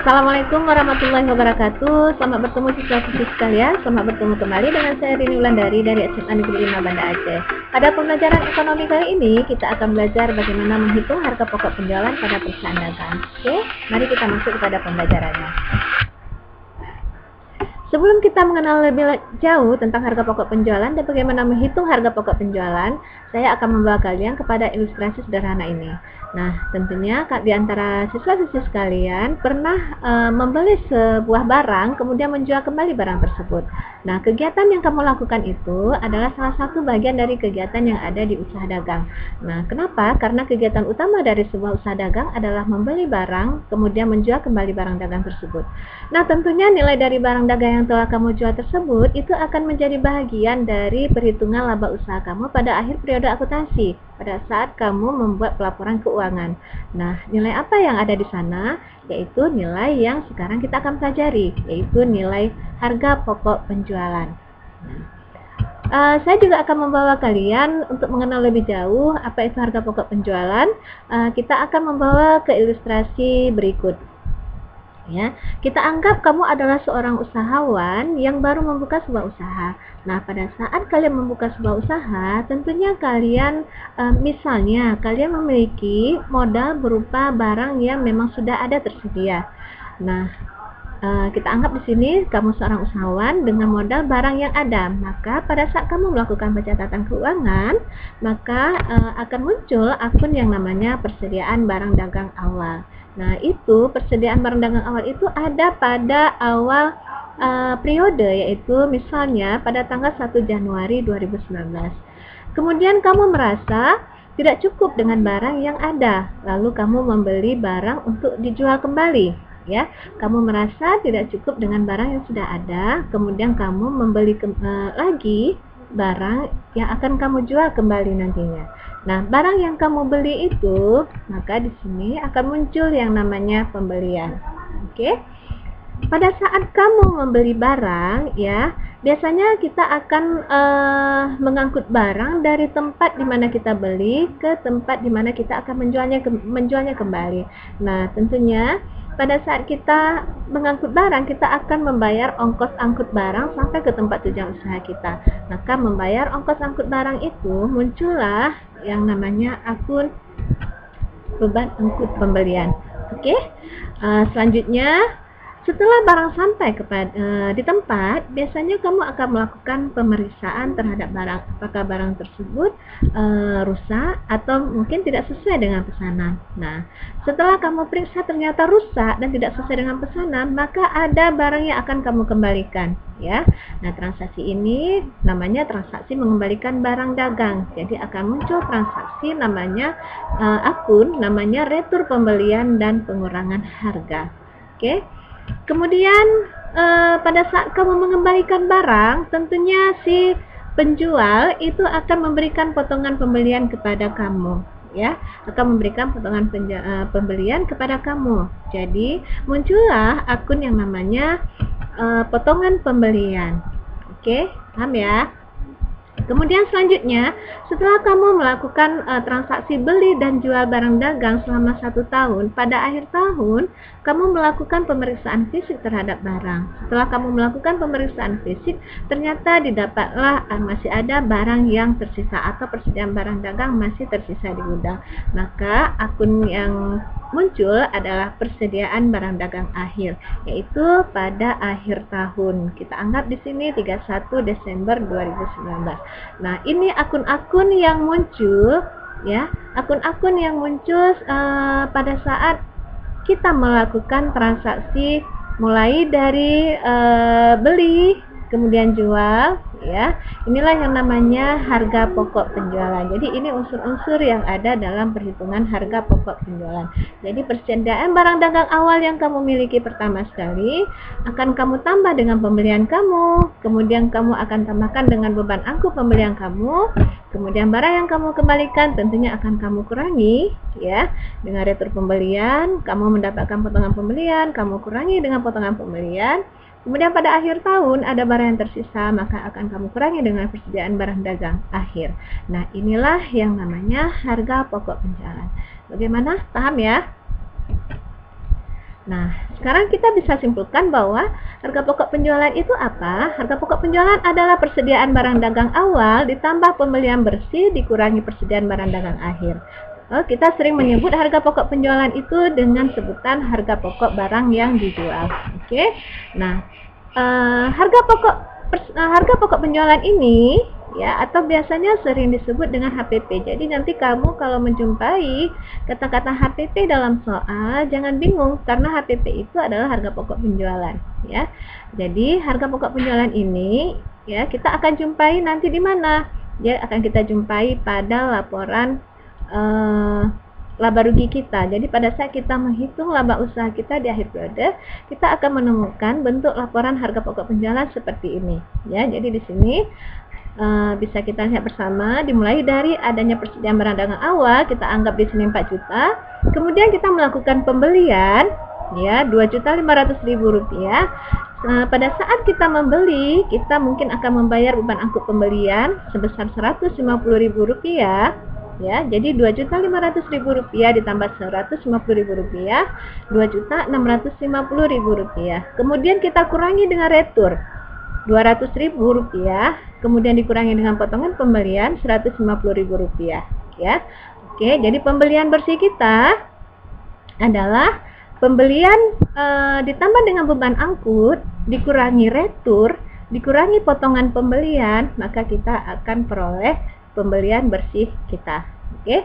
Assalamualaikum warahmatullahi wabarakatuh. Selamat bertemu siswa-siswi sekalian. Selamat bertemu kembali dengan saya Rini Wulandari dari SMA Negeri 5 Banda Aceh. Pada pembelajaran ekonomi kali ini, kita akan belajar bagaimana menghitung harga pokok penjualan pada perusahaan dagang. Oke, mari kita masuk kepada pembelajarannya. Sebelum kita mengenal lebih jauh tentang harga pokok penjualan dan bagaimana menghitung harga pokok penjualan, saya akan membawa kalian kepada ilustrasi sederhana ini. Nah, tentunya di antara siswa-siswi sekalian pernah membeli sebuah barang kemudian menjual kembali barang tersebut. Nah, kegiatan yang kamu lakukan itu adalah salah satu bagian dari kegiatan yang ada di usaha dagang. Nah, kenapa? Karena kegiatan utama dari sebuah usaha dagang adalah membeli barang kemudian menjual kembali barang dagang tersebut. Nah, tentunya nilai dari barang dagang yang telah kamu jual tersebut itu akan menjadi bagian dari perhitungan laba usaha kamu pada akhir periode akuntansi pada saat kamu membuat pelaporan keuangan. Nah, nilai apa yang ada di sana? Yaitu nilai yang sekarang kita akan pelajari, yaitu nilai harga pokok penjualan. Saya juga akan membawa kalian untuk mengenal lebih jauh apa itu harga pokok penjualan. Kita akan membawa ke ilustrasi berikut. Ya, kita anggap kamu adalah seorang usahawan yang baru membuka sebuah usaha. Nah, pada saat kalian membuka sebuah usaha, tentunya kalian misalnya kalian memiliki modal berupa barang yang memang sudah ada tersedia. Nah, kita anggap di sini kamu seorang usahawan dengan modal barang yang ada. Maka pada saat kamu melakukan pencatatan keuangan, maka akan muncul akun yang namanya persediaan barang dagang awal. Nah, itu persediaan barang dagang awal itu ada pada awal periode, yaitu misalnya pada tanggal 1 Januari 2019. Kemudian kamu merasa tidak cukup dengan barang yang ada, lalu kamu membeli barang untuk dijual kembali. Ya, kamu merasa tidak cukup dengan barang yang sudah ada, kemudian kamu membeli lagi barang yang akan kamu jual kembali nantinya. Nah, barang yang kamu beli itu, maka di sini akan muncul yang namanya pembelian. Oke? Pada saat kamu membeli barang, ya, biasanya kita akan mengangkut barang dari tempat di mana kita beli ke tempat di mana kita akan menjualnya kembali. Nah, tentunya pada saat kita mengangkut barang, kita akan membayar ongkos angkut barang sampai ke tempat tujuan usaha kita. Maka membayar ongkos angkut barang itu muncullah yang namanya akun beban angkut pembelian. Oke? Selanjutnya, setelah barang sampai di tempat, biasanya kamu akan melakukan pemeriksaan terhadap barang, apakah barang tersebut rusak atau mungkin tidak sesuai dengan pesanan. Nah, setelah kamu periksa ternyata rusak dan tidak sesuai dengan pesanan, maka ada barang yang akan kamu kembalikan, ya. Nah, transaksi ini namanya transaksi mengembalikan barang dagang. Jadi akan muncul transaksi namanya akun namanya retur pembelian dan pengurangan harga. Oke? Kemudian pada saat kamu mengembalikan barang, tentunya si penjual itu akan memberikan potongan pembelian kepada kamu, ya, akan memberikan potongan pembelian kepada kamu. Jadi muncullah akun yang namanya potongan pembelian. Oke, paham ya? Kemudian selanjutnya, setelah kamu melakukan transaksi beli dan jual barang dagang selama 1 tahun, pada akhir tahun, kamu melakukan pemeriksaan fisik terhadap barang. Setelah kamu melakukan pemeriksaan fisik, ternyata didapatlah masih ada barang yang tersisa atau persediaan barang dagang masih tersisa di gudang. Maka akun yang muncul adalah persediaan barang dagang akhir, yaitu pada akhir tahun. Kita anggap di sini 31 Desember 2019. Nah, ini akun-akun yang muncul, ya, akun-akun yang muncul pada saat kita melakukan transaksi mulai dari beli kemudian jual, ya. Inilah yang namanya harga pokok penjualan. Jadi ini unsur-unsur yang ada dalam perhitungan harga pokok penjualan. Jadi persediaan barang dagang awal yang kamu miliki pertama sekali akan kamu tambah dengan pembelian kamu, kemudian kamu akan tambahkan dengan beban angkut pembelian kamu, kemudian barang yang kamu kembalikan tentunya akan kamu kurangi, ya, dengan retur pembelian, kamu mendapatkan potongan pembelian, kamu kurangi dengan potongan pembelian. Kemudian pada akhir tahun ada barang yang tersisa, maka akan kamu kurangi dengan persediaan barang dagang akhir. Nah, inilah yang namanya harga pokok penjualan. Bagaimana? Paham ya? Nah, sekarang kita bisa simpulkan bahwa harga pokok penjualan itu apa? Harga pokok penjualan adalah persediaan barang dagang awal ditambah pembelian bersih dikurangi persediaan barang dagang akhir. Kita sering menyebut harga pokok penjualan itu dengan sebutan harga pokok barang yang dijual. Oke. Nah, harga pokok penjualan ini ya, atau biasanya sering disebut dengan HPP. Jadi nanti kamu kalau menjumpai kata-kata HPP dalam soal, jangan bingung karena HPP itu adalah harga pokok penjualan ya. Jadi harga pokok penjualan ini ya kita akan jumpai nanti di mana? Ya, akan kita jumpai pada laporan laba rugi kita. Jadi pada saat kita menghitung laba usaha kita di akhir periode, kita akan menemukan bentuk laporan harga pokok penjualan seperti ini ya. Jadi di sini bisa kita lihat bersama, dimulai dari adanya persediaan barang dagang awal, kita anggap di sini 4 juta. Kemudian kita melakukan pembelian ya, Rp2.500.000. Pada saat kita membeli, kita mungkin akan membayar beban angkut pembelian sebesar Rp150.000 ya. Jadi Rp2.500.000 ditambah Rp150.000, Rp2.650.000. Kemudian kita kurangi dengan retur Rp200.000, kemudian dikurangi dengan potongan pembelian Rp150.000 ya. Oke, jadi pembelian bersih kita adalah pembelian ditambah dengan beban angkut dikurangi retur dikurangi potongan pembelian, maka kita akan peroleh pembelian bersih kita. Oke.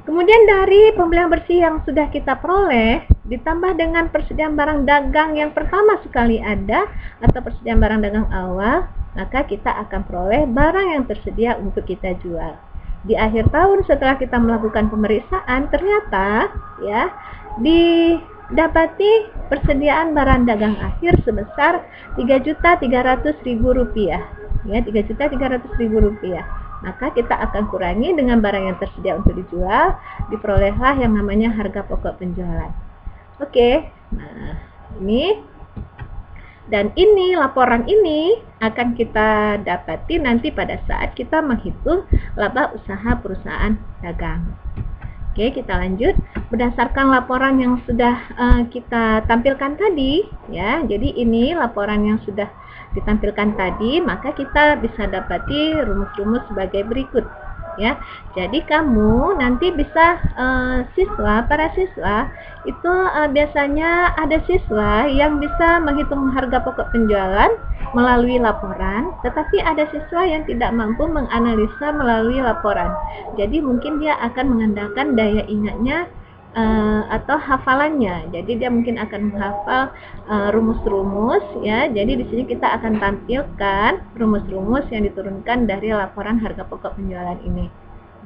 Kemudian dari pembelian bersih yang sudah kita peroleh ditambah dengan persediaan barang dagang yang pertama sekali ada atau persediaan barang dagang awal, maka kita akan peroleh barang yang tersedia untuk kita jual. Di akhir tahun setelah kita melakukan pemeriksaan, ternyata ya didapati persediaan barang dagang akhir sebesar Rp3.300.000 ya, Rp3.300.000. Maka kita akan kurangi dengan barang yang tersedia untuk dijual, diperolehlah yang namanya harga pokok penjualan. Oke, nah ini dan ini laporan ini akan kita dapati nanti pada saat kita menghitung laba usaha perusahaan dagang. Oke, kita lanjut. Berdasarkan laporan yang sudah kita tampilkan tadi ya, jadi ini laporan yang sudah ditampilkan tadi, maka kita bisa dapati rumus-rumus sebagai berikut ya. Jadi kamu nanti bisa para siswa itu biasanya ada siswa yang bisa menghitung harga pokok penjualan melalui laporan, tetapi ada siswa yang tidak mampu menganalisa melalui laporan. Jadi mungkin dia akan mengandalkan daya ingatnya atau hafalannya. Jadi dia mungkin akan menghafal rumus-rumus ya. Jadi di sini kita akan tampilkan rumus-rumus yang diturunkan dari laporan harga pokok penjualan ini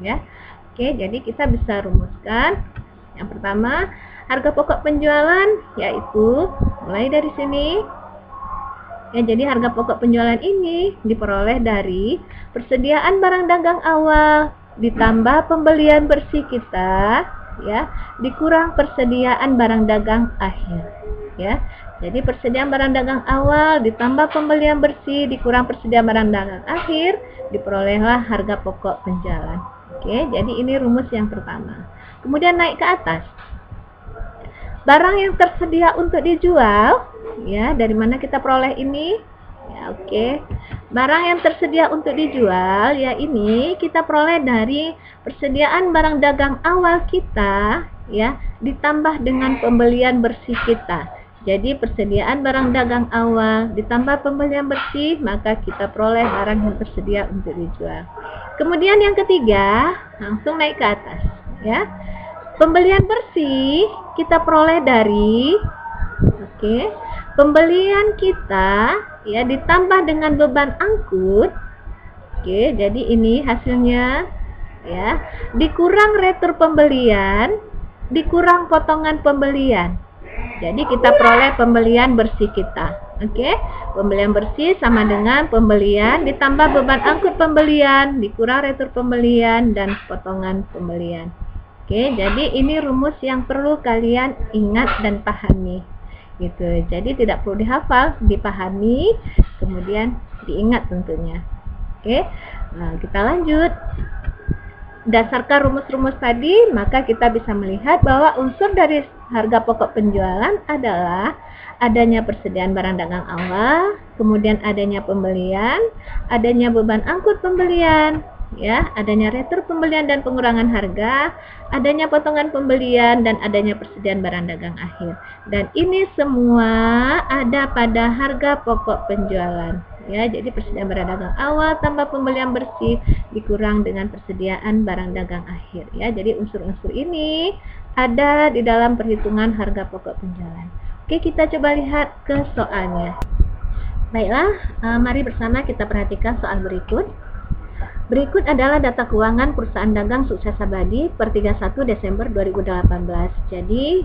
ya. Oke, jadi kita bisa rumuskan. Yang pertama, harga pokok penjualan yaitu mulai dari sini ya. Jadi harga pokok penjualan ini diperoleh dari persediaan barang dagang awal ditambah pembelian bersih kita ya, dikurang persediaan barang dagang akhir ya. Jadi persediaan barang dagang awal ditambah pembelian bersih dikurang persediaan barang dagang akhir, diperolehlah harga pokok penjualan. Oke, jadi ini rumus yang pertama. Kemudian naik ke atas. Barang yang tersedia untuk dijual ya, dari mana kita peroleh ini? Ya, oke. Barang yang tersedia untuk dijual ya, ini kita peroleh dari persediaan barang dagang awal kita ya, ditambah dengan pembelian bersih kita. Jadi persediaan barang dagang awal ditambah pembelian bersih, maka kita peroleh barang yang tersedia untuk dijual. Kemudian yang ketiga, langsung naik ke atas ya. Pembelian bersih kita peroleh dari pembelian kita ya, ditambah dengan beban angkut. Oke, jadi ini hasilnya ya, dikurang retur pembelian, dikurang potongan pembelian. Jadi kita peroleh pembelian bersih kita. Oke, pembelian bersih sama dengan pembelian ditambah beban angkut pembelian, dikurang retur pembelian dan potongan pembelian. Oke, jadi ini rumus yang perlu kalian ingat dan pahami gitu. Jadi tidak perlu dihafal, dipahami, kemudian diingat tentunya. Oke, nah kita lanjut. berdasarkan rumus-rumus tadi, maka kita bisa melihat bahwa unsur dari harga pokok penjualan adalah adanya persediaan barang dagang awal, kemudian adanya pembelian, adanya beban angkut pembelian, ya, adanya retur pembelian dan pengurangan harga, adanya potongan pembelian, dan adanya persediaan barang dagang akhir. Dan ini semua ada pada harga pokok penjualan. Ya, jadi persediaan barang dagang awal tambah pembelian bersih dikurang dengan persediaan barang dagang akhir. Ya, jadi unsur-unsur ini ada di dalam perhitungan harga pokok penjualan. Oke, kita coba lihat ke soalnya. Baiklah, mari bersama kita perhatikan soal berikut. Berikut adalah data keuangan perusahaan dagang Sukses Abadi per 31 Desember 2018. Jadi,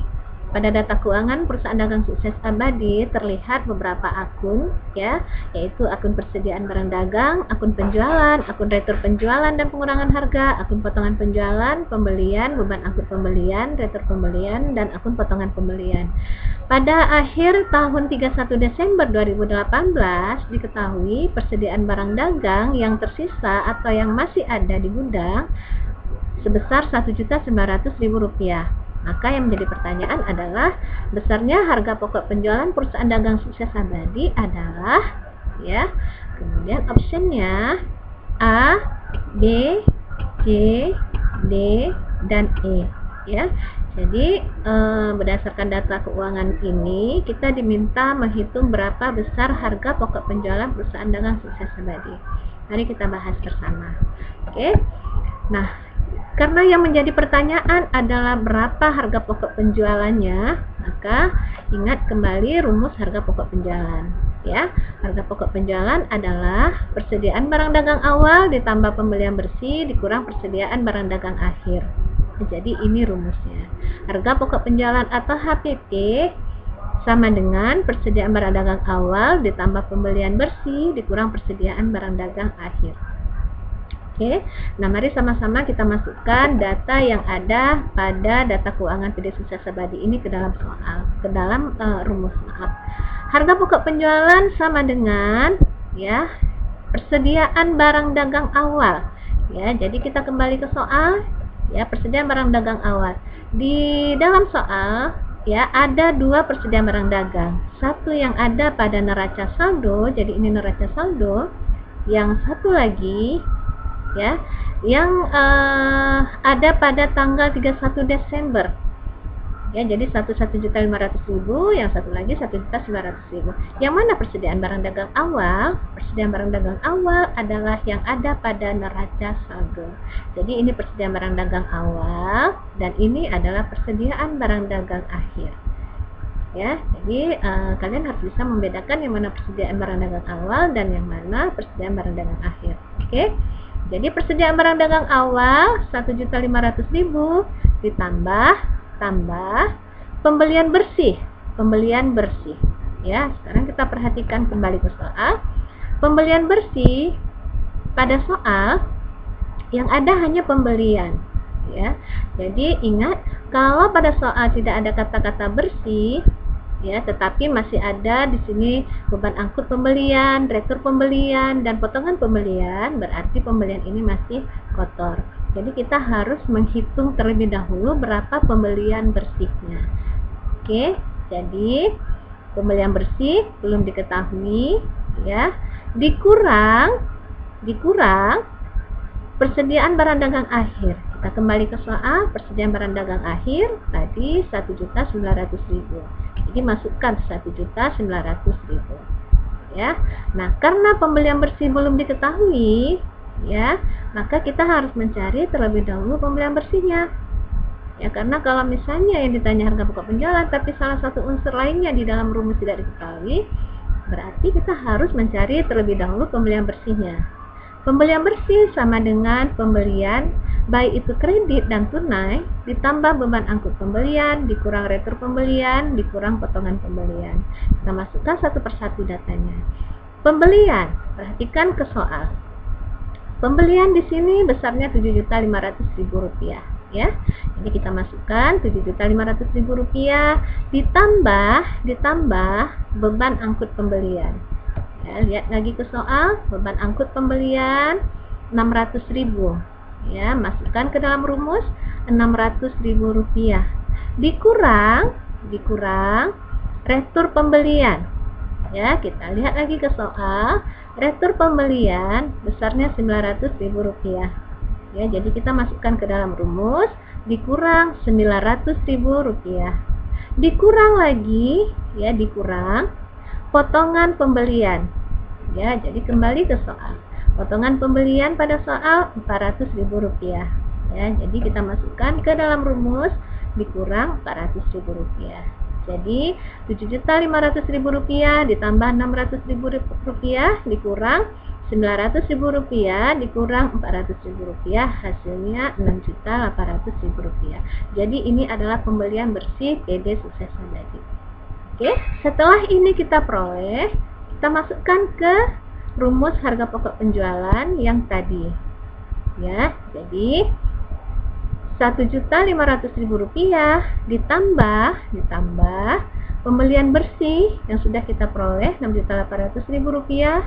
pada data keuangan perusahaan dagang Sukses Abadi terlihat beberapa akun, ya, yaitu akun persediaan barang dagang, akun penjualan, akun retur penjualan dan pengurangan harga, akun potongan penjualan, pembelian, beban angkut pembelian, retur pembelian, dan akun potongan pembelian. Pada akhir tahun 31 Desember 2018 diketahui persediaan barang dagang yang tersisa atau yang masih ada di gudang sebesar Rp1.900.000. Maka yang menjadi pertanyaan adalah besarnya harga pokok penjualan perusahaan dagang Sukses Abadi adalah, ya, kemudian optionnya A, B, C, D, dan E, ya. Jadi berdasarkan data keuangan ini kita diminta menghitung berapa besar harga pokok penjualan perusahaan dagang Sukses Abadi. Mari kita bahas bersama. Oke. Nah, karena yang menjadi pertanyaan adalah berapa harga pokok penjualannya, maka ingat kembali rumus harga pokok penjualan. Ya, harga pokok penjualan adalah persediaan barang dagang awal ditambah pembelian bersih dikurang persediaan barang dagang akhir. Jadi ini rumusnya. Harga pokok penjualan atau HPP sama dengan persediaan barang dagang awal ditambah pembelian bersih dikurang persediaan barang dagang akhir. Oke, nah mari sama-sama kita masukkan data yang ada pada data keuangan PD Sukses Abadi ini ke dalam rumus. Harga pokok penjualan sama dengan, ya, persediaan barang dagang awal. Ya, jadi kita kembali ke soal, ya, persediaan barang dagang awal. Di dalam soal, ya, ada dua persediaan barang dagang. Satu yang ada pada neraca saldo, jadi ini neraca saldo. Yang satu lagi, ya, yang ada pada tanggal 31 Desember. Ya, jadi 1.500.000, yang satu lagi 1.900.000. Yang mana persediaan barang dagang awal? Persediaan barang dagang awal adalah yang ada pada neraca saldo. Jadi ini persediaan barang dagang awal dan ini adalah persediaan barang dagang akhir. Ya, jadi kalian harus bisa membedakan yang mana persediaan barang dagang awal dan yang mana persediaan barang dagang akhir. Oke. Jadi persediaan barang dagang awal 1.500.000 ditambah pembelian bersih. Ya, sekarang kita perhatikan kembali ke soal. Pembelian bersih pada soal yang ada hanya pembelian, ya. Jadi ingat, kalau pada soal tidak ada kata-kata bersih, ya, tetapi masih ada di sini beban angkut pembelian, retur pembelian, dan potongan pembelian, berarti pembelian ini masih kotor. Jadi kita harus menghitung terlebih dahulu berapa pembelian bersihnya. Oke, jadi pembelian bersih belum diketahui, ya. Dikurang persediaan barang dagang akhir. Kita kembali ke soal persediaan barang dagang akhir tadi 1.900.000. Jadi masukkan 1.900.000. Ya. Nah, karena pembelian bersih belum diketahui, ya, maka kita harus mencari terlebih dahulu pembelian bersihnya. Ya, karena kalau misalnya yang ditanya harga pokok penjualan tapi salah satu unsur lainnya di dalam rumus tidak diketahui, berarti kita harus mencari terlebih dahulu pembelian bersihnya. Pembelian bersih sama dengan pembelian baik itu kredit dan tunai ditambah beban angkut pembelian dikurang retur pembelian dikurang potongan pembelian. Kita masukkan satu persatu datanya. Pembelian, perhatikan ke soal. Pembelian di sini besarnya Rp7.500.000, ya. Jadi kita masukkan Rp7.500.000 ditambah beban angkut pembelian. Ya, lihat lagi ke soal, beban angkut pembelian 600.000. Ya, masukkan ke dalam rumus Rp600.000. Dikurang retur pembelian. Ya, kita lihat lagi ke soal. Retur pembelian besarnya Rp900.000. Ya, jadi kita masukkan ke dalam rumus dikurang Rp900.000. Dikurang lagi, ya, dikurang potongan pembelian. Ya, jadi kembali ke soal. Potongan pembelian pada soal Rp400.000. Ya, jadi kita masukkan ke dalam rumus dikurang Rp400.000. Jadi Rp7.500.000 ditambah Rp600.000 dikurang Rp900.000 dikurang Rp400.000, hasilnya Rp6.800.000. Jadi ini adalah pembelian bersih PD Sukses Abadi. Oke, setelah ini kita peroleh, kita masukkan ke rumus harga pokok penjualan yang tadi. Ya, jadi Rp1.500.000 ditambah pembelian bersih yang sudah kita peroleh Rp6.800.000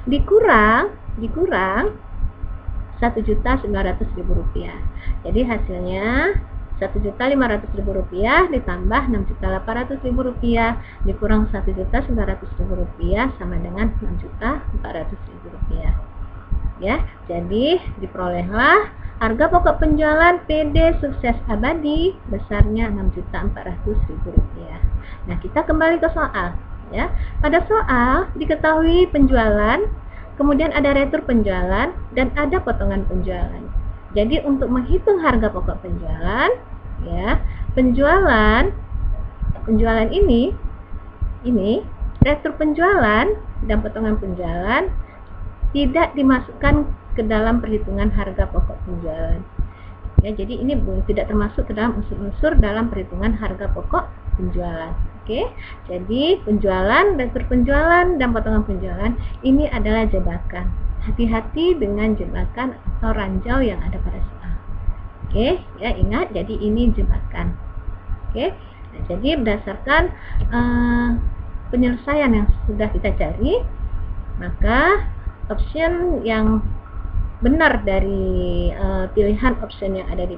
dikurang Rp1.900.000. Jadi hasilnya Rp1.500.000 ditambah Rp6.800.000 dikurang Rp1.900.000 sama dengan Rp6.400.000. Ya, jadi diperolehlah harga pokok penjualan PD Sukses Abadi besarnya Rp6.400.000. Nah, kita kembali ke soal. Ya, pada soal diketahui penjualan, kemudian ada retur penjualan dan ada potongan penjualan. Jadi untuk menghitung harga pokok penjualan, ya, penjualan ini retur penjualan dan potongan penjualan tidak dimasukkan ke dalam perhitungan harga pokok penjualan. Ya, jadi ini tidak termasuk ke dalam unsur-unsur dalam perhitungan harga pokok penjualan. Oke, jadi penjualan, retur penjualan, dan potongan penjualan ini adalah jebakan. Hati-hati dengan jebakan atau ranjau yang ada pada soal. Oke, ya, ingat, jadi ini jebakan. Oke, nah, jadi berdasarkan penyelesaian yang sudah kita cari, maka option yang benar dari pilihan option yang ada di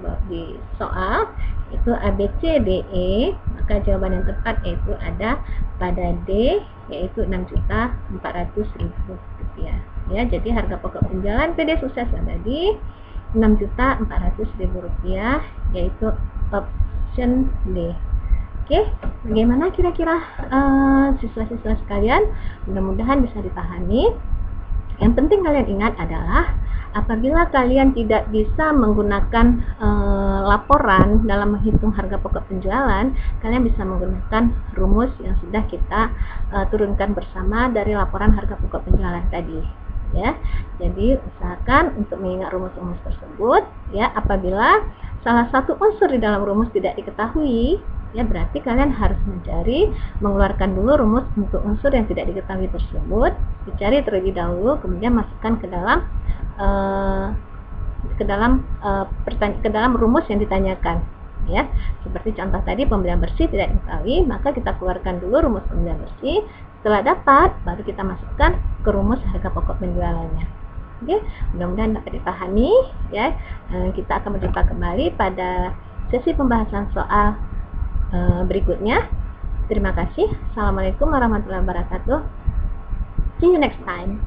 soal itu A, B, C, D, E, maka jawaban yang tepat yaitu ada pada D, yaitu Rp6.400.000. Ya, jadi harga pokok penjualan PD Sukses Abadi Rp6.400.000, yaitu option D. Oke, bagaimana kira-kira siswa-siswa sekalian? Mudah-mudahan bisa dipahami. Yang penting kalian ingat adalah apabila kalian tidak bisa menggunakan laporan dalam menghitung harga pokok penjualan, kalian bisa menggunakan rumus yang sudah kita turunkan bersama dari laporan harga pokok penjualan tadi. Ya, jadi usahakan untuk mengingat rumus-rumus tersebut. Ya, apabila salah satu unsur di dalam rumus tidak diketahui, ya berarti kalian harus mengeluarkan dulu rumus untuk unsur yang tidak diketahui tersebut, dicari terlebih dahulu, kemudian masukkan ke dalam rumus yang ditanyakan. Ya, seperti contoh tadi pembelian bersih tidak diketahui, maka kita keluarkan dulu rumus pembelian bersih. Setelah dapat, baru kita masukkan ke rumus harga pokok penjualannya. Oke, mudah-mudahan dapat dipahami. Ya, kita akan berjumpa kembali pada sesi pembahasan soal berikutnya. Terima kasih. Assalamualaikum warahmatullahi wabarakatuh. See you next time.